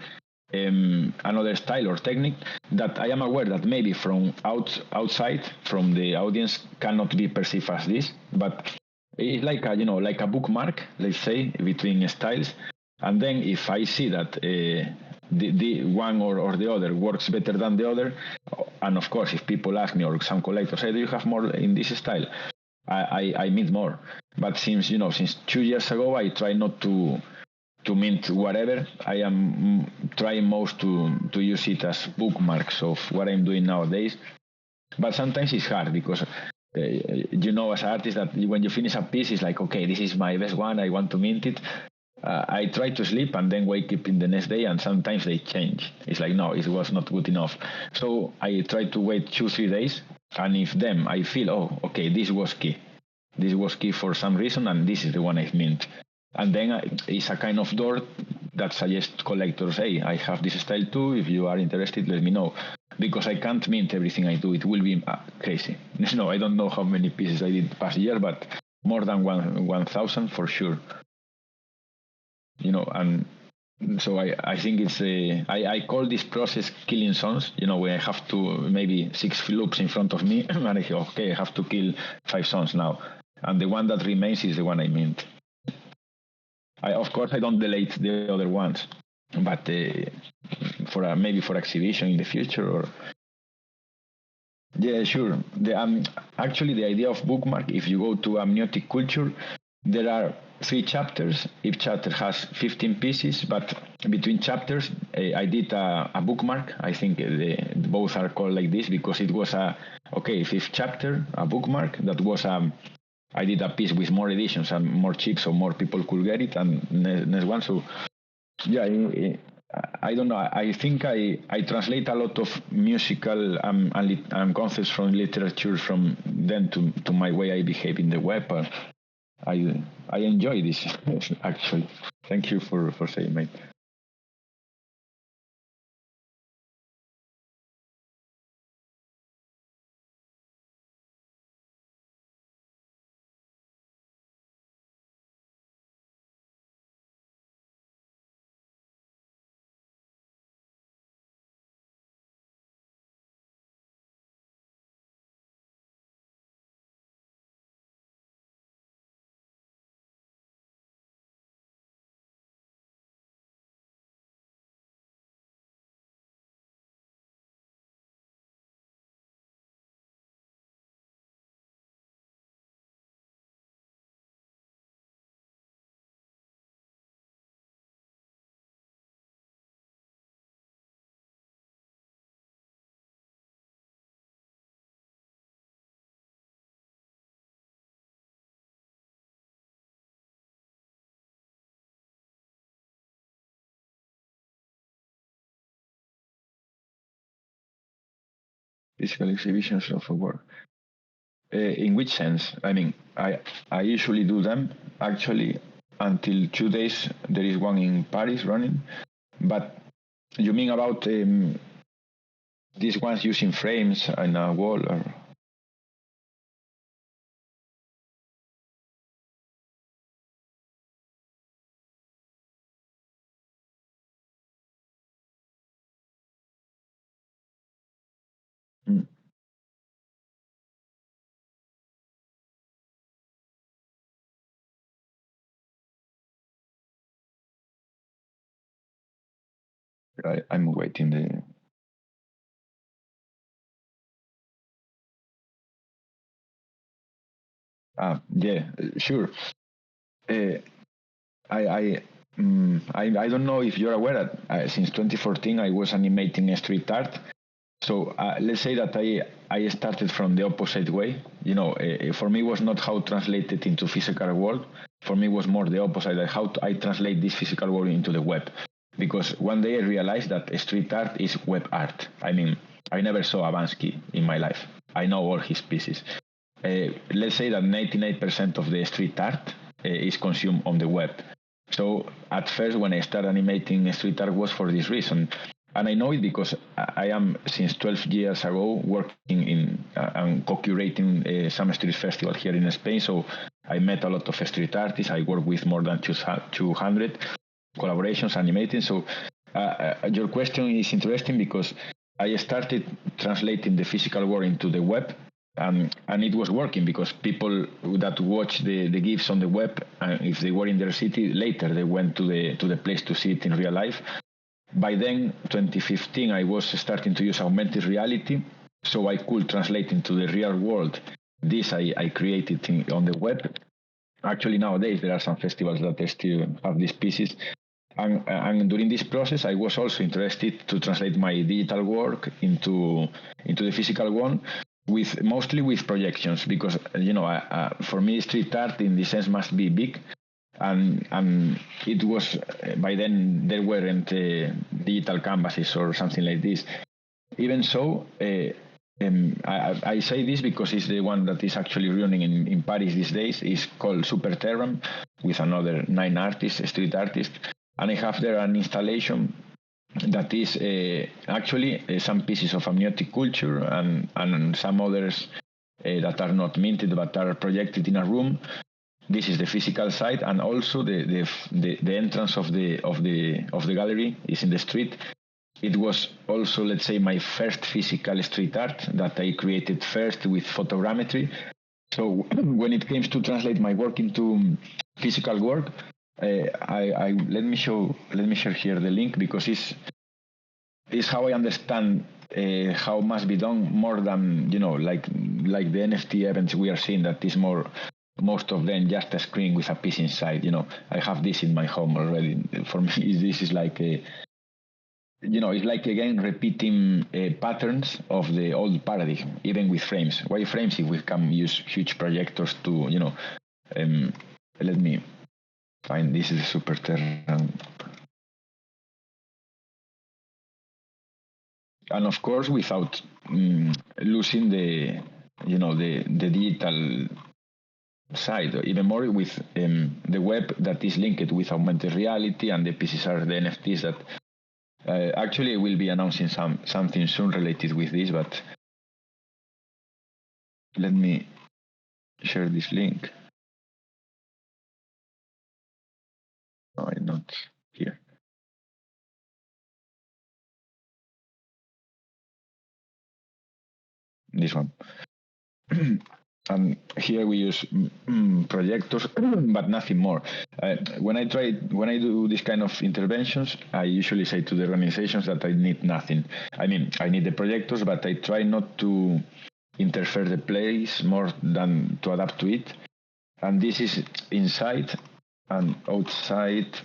style or technique that I am aware that maybe from outside from the audience cannot be perceived as this, but it's like a bookmark, let's say, between styles. And then if I see that the one or the other works better than the other, and of course if people ask me or some collectors say, do you have more in this style, I mint more. But since 2 years ago I try not to mint whatever. I am trying most to use it as bookmarks of what I'm doing nowadays. But sometimes it's hard because as an artist that when you finish a piece, it's like, okay, this is my best one. I want to mint it. I try to sleep and then wake up in the next day, and sometimes they change. It's like, no, it was not good enough. So I try to wait 2-3 days, and if then I feel, oh, okay, this was key. This was key for some reason, and this is the one I mint. And then it's a kind of door that suggests collectors, hey, I have this style too. If you are interested, let me know. Because I can't mint everything I do. It will be crazy. No, I don't know how many pieces I did past year, but more than 1,000 for sure. And so I think it's I call this process killing sons. When I have to maybe 6 loops in front of me, and I say, okay, I have to kill 5 sons now, and the one that remains is the one I mint. Of course I don't delete the other ones, but maybe for exhibition in the future or. Yeah, sure. Actually, the idea of bookmark, if you go to Amniotic Culture, there are 3 chapters. Each chapter has 15 pieces, but between chapters, I did a bookmark. I think both are called like this because it was fifth chapter, a bookmark. That was I did a piece with more editions and more cheap, so more people could get it. And next one, so yeah, I don't know. I think I translate a lot of musical and concepts from literature from then to my way I behave in the web. I enjoy this actually. Thank you for saying, mate. Physical exhibitions of a work. In which sense? I mean, I usually do them. Actually, until 2 days, there is one in Paris running. But you mean about these ones using frames in a wall? Or? Mm. I'm waiting the Yeah, sure. Uh, I don't know if you're aware that since 2014 I was animating street art. So let's say that I started from the opposite way. For me, it was not how to translate it into physical world. For me, it was more the opposite, like how I translate this physical world into the web. Because one day I realized that street art is web art. I mean, I never saw Avansky in my life. I know all his pieces. Let's say that 99% of the street art is consumed on the web. So at first, when I started animating street art, was for this reason. And I know it because I am, since 12 years ago, working in and co-curating some street festival here in Spain. So I met a lot of street artists. I work with more than 200 collaborations animating. So your question is interesting because I started translating the physical world into the web, and it was working because people that watch the GIFs on the web, if they were in their city, later they went to the place to see it in real life. By then, 2015, I was starting to use augmented reality, so I could translate into the real world this I created on the web. Actually, nowadays there are some festivals that they still have these pieces. And during this process, I was also interested to translate my digital work into the physical one, mostly with projections, because for me, street art in this sense must be big, and it was by then there weren't digital canvases or something like this. Even so, I say this because it's the one that is actually running in Paris these days. It's called Super Terram, with another 9 artists, street artists. And I have there an installation that is actually some pieces of amniotic culture and some others that are not minted but are projected in a room. This is the physical side, and also the entrance of the gallery is in the street. It was also, let's say, my first physical street art that I created first with photogrammetry. So when it came to translate my work into physical work, let me share here the link, because it's how I understand how must be done, more than like the NFT events we are seeing, that is most of them just a screen with a piece inside. I have this in my home already. For me, this is like it's like, again, repeating patterns of the old paradigm, even with frames. Why frames if we can use huge projectors to, let me find, this is a super term. And of course, without losing the digital side, even more with the web that is linked with augmented reality, and the pieces are the NFTs that actually we'll be announcing something soon related with this, but let me share this link. No, I'm not here. This one. And here we use projectors, but nothing more. When I do this kind of interventions, I usually say to the organizations that I need nothing. I mean, I need the projectors, but I try not to interfere the place more than to adapt to it. And this is inside, and outside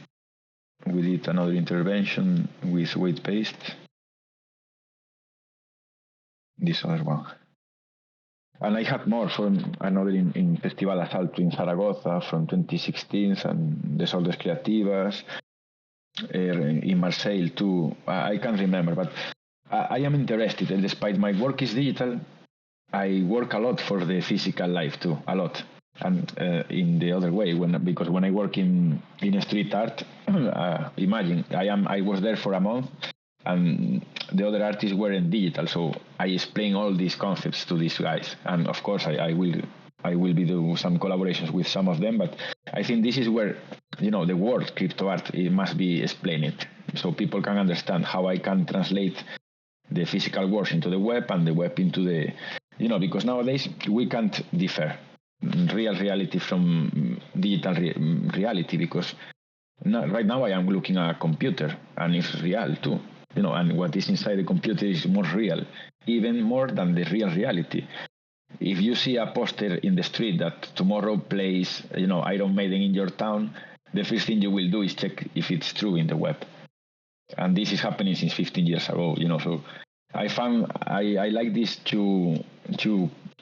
we did another intervention with weight paste. This other one. And I had more from another in Festival Asalto in Zaragoza from 2016, and Desordres Creativas, in Marseille too. I can't remember, but I am interested. And despite my work is digital, I work a lot for the physical life too, a lot. And in the other way, because when I work in street art, imagine I was there for a month, and the other artists were in digital, so I explain all these concepts to these guys, and of course I will be doing some collaborations with some of them, but I think this is where the word crypto art, it must be explained, so people can understand how I can translate the physical world into the web, and the web into the because nowadays we can't differ real reality from digital reality, because right now I am looking at a computer and it's real too. And what is inside the computer is more real, even more than the real reality. if you see a poster in the street that tomorrow plays, Iron Maiden in your town, the first thing you will do is check if it's true in the web. And this is happening since 15 years ago, so I found I like these two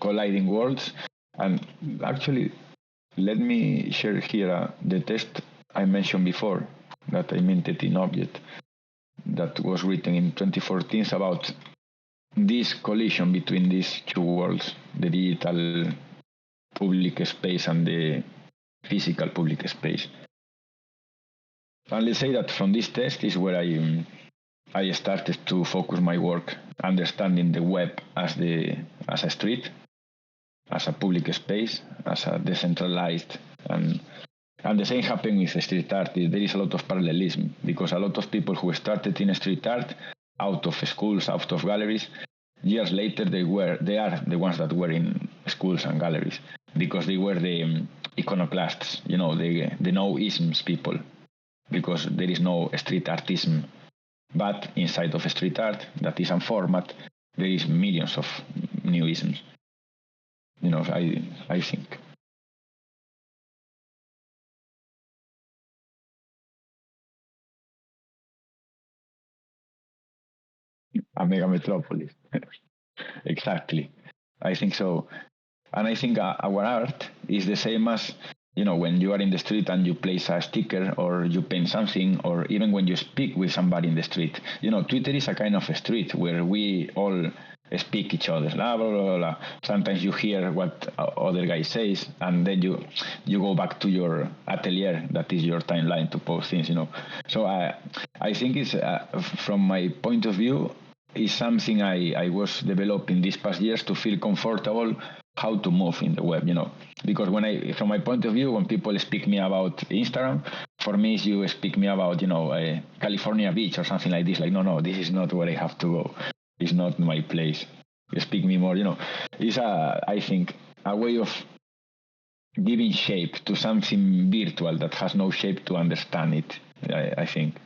colliding worlds. And actually, let me share here the text I mentioned before that I minted in Object that was written in 2014 about this collision between these two worlds, the digital public space and the physical public space. And let's say that from this test is where I started to focus my work understanding the web as a street, as a public space, as a decentralized, and the same happened with street art. There is a lot of parallelism because a lot of people who started in street art out of schools, out of galleries, years later they are the ones that were in schools and galleries because they were the iconoclasts, the no-isms people, because there is no street artism. But inside of street art, that is a format, there is millions of new isms. I think. A mega metropolis. Exactly. I think so. And I think our art is the same as, when you are in the street and you place a sticker or you paint something, or even when you speak with somebody in the street. Twitter is a kind of a street where we all speak each other. Blah, blah, blah, blah. Sometimes you hear what other guy says, and then you go back to your atelier, that is your timeline to post things, So I think it's, from my point of view, is something I was developing these past years to feel comfortable how to move in the web, because from my point of view, when people speak me about Instagram, for me, you speak me about, California beach or something like this, like, no, this is not where I have to go. It's not my place. You speak me more, it's I think, a way of giving shape to something virtual that has no shape to understand it, I think.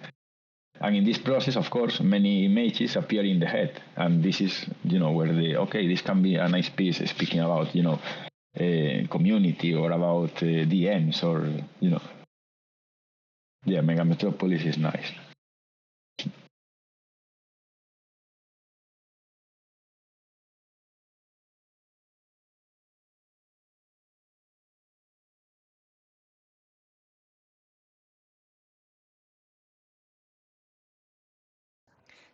And in this process, of course, many images appear in the head. And this is, where this can be a nice piece speaking about, community or about DMs or, Yeah, Mega Metropolis is nice.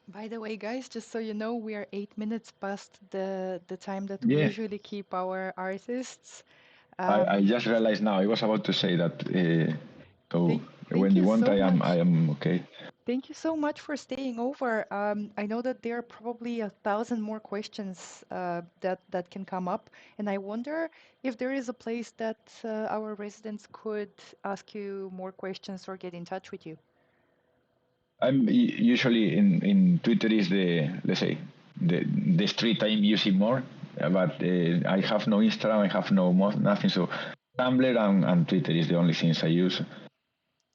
By the way, guys, just so you know, we are 8 minutes past the time that we Yeah, usually keep our artists. I just realized now. I was about to say that. So Thank when you you want, so much. I am okay. Thank you so much for staying over. I know that there are probably 1,000 more questions that can come up, and I wonder if there is a place that our residents could ask you more questions or get in touch with you. I'm usually in Twitter is the, let's say, the street I'm using more, but I have no Instagram, I have nothing. So Tumblr and Twitter is the only things I use.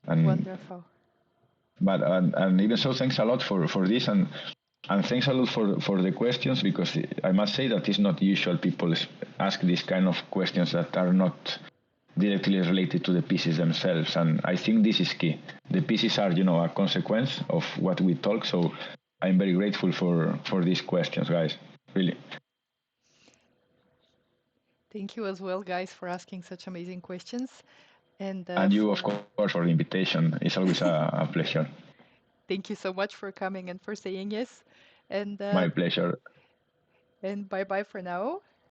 And Wonderful. but and even so, thanks a lot for this, and thanks a lot for the questions, because I must say that it's not usual people ask these kind of questions that are not directly related to the pieces themselves, and I think this is key. The pieces are, a consequence of what we talk, so I'm very grateful for these questions, guys, really. Thank you as well, guys, for asking such amazing questions. And And you, of for course, for the invitation. It's always a pleasure. thank you so much for coming and for saying yes. And My pleasure. bye bye for now.